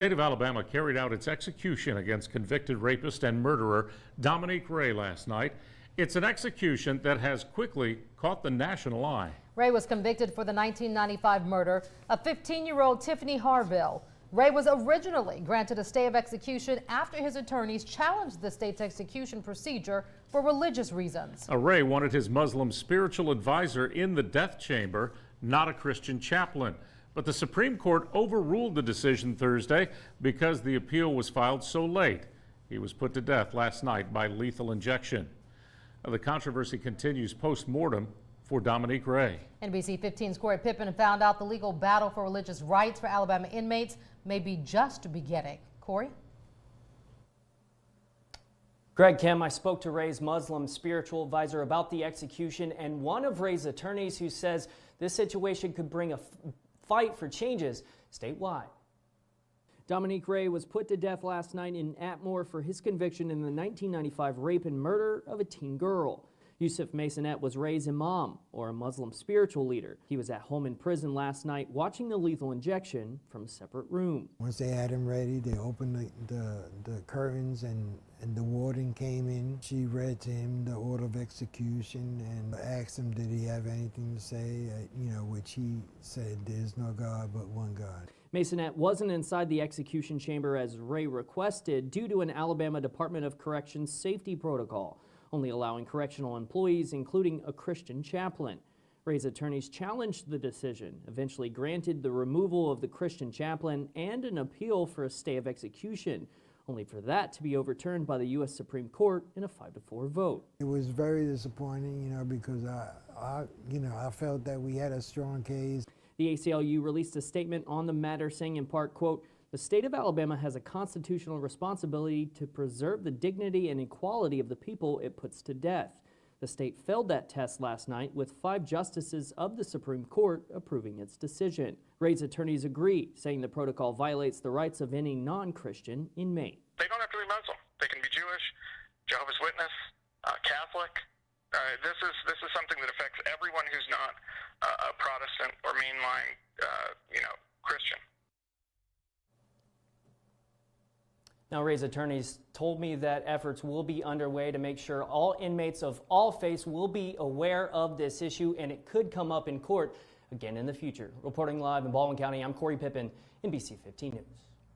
The state of Alabama carried out its execution against convicted rapist and murderer Dominique Ray last night. It's an execution that has quickly caught the national eye. Ray was convicted for the 1995 murder of 15-year-old Tiffany Harville. Ray was originally granted a stay of execution after his attorneys challenged the state's execution procedure for religious reasons. Ray wanted his Muslim spiritual advisor in the death chamber, not a Christian chaplain. But the Supreme Court overruled the decision Thursday because the appeal was filed so late. He was put to death last night by lethal injection. The controversy continues post-mortem for Dominique Ray. NBC 15's Corey Pippen found out the legal battle for religious rights for Alabama inmates may be just beginning. Corey? Greg Kim, I spoke to Ray's Muslim spiritual advisor about the execution and one of Ray's attorneys who says this situation could bring a fight for changes statewide. Dominique Ray was put to death last night in Atmore for his conviction in the 1995 rape and murder of a teen girl. Yusuf Masonette was Ray's imam, or a Muslim spiritual leader. He was at home in prison last night watching the lethal injection from a separate room. Once they had him ready, they opened the curtains and the warden came in. She read to him the order of execution and asked him did he have anything to say, which he said there's no God but one God. Masonette wasn't inside the execution chamber as Ray requested due to an Alabama Department of Corrections safety protocol, only allowing correctional employees, including a Christian chaplain. Ray's attorneys challenged the decision, eventually granted the removal of the Christian chaplain and an appeal for a stay of execution, only for that to be overturned by the U.S. Supreme Court in a 5-4 vote. It was very disappointing, because I felt that we had a strong case. The ACLU released a statement on the matter saying in part, quote, "The state of Alabama has a constitutional responsibility to preserve the dignity and equality of the people it puts to death. The state failed that test last night with 5 justices of the Supreme Court approving its decision." Ray's attorneys agree, saying the protocol violates the rights of any non-Christian inmate. They don't have to be Muslim. They can be Jewish, Jehovah's Witness, Catholic. This is something that affects everyone who's not a Protestant or mainline, Christian. Now, Ray's attorneys told me that efforts will be underway to make sure all inmates of all faiths will be aware of this issue, and it could come up in court again in the future. Reporting live in Baldwin County, I'm Corey Pippen, NBC 15 News.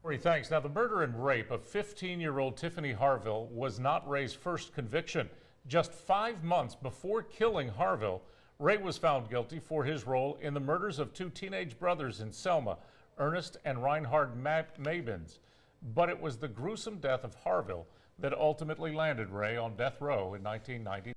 Corey, thanks. Now, the murder and rape of 15-year-old Tiffany Harville was not Ray's first conviction. Just 5 months before killing Harville, Ray was found guilty for his role in the murders of 2 teenage brothers in Selma, Ernest and Reinhard Mabins. But it was the gruesome death of Harville that ultimately landed Ray on death row in 1990.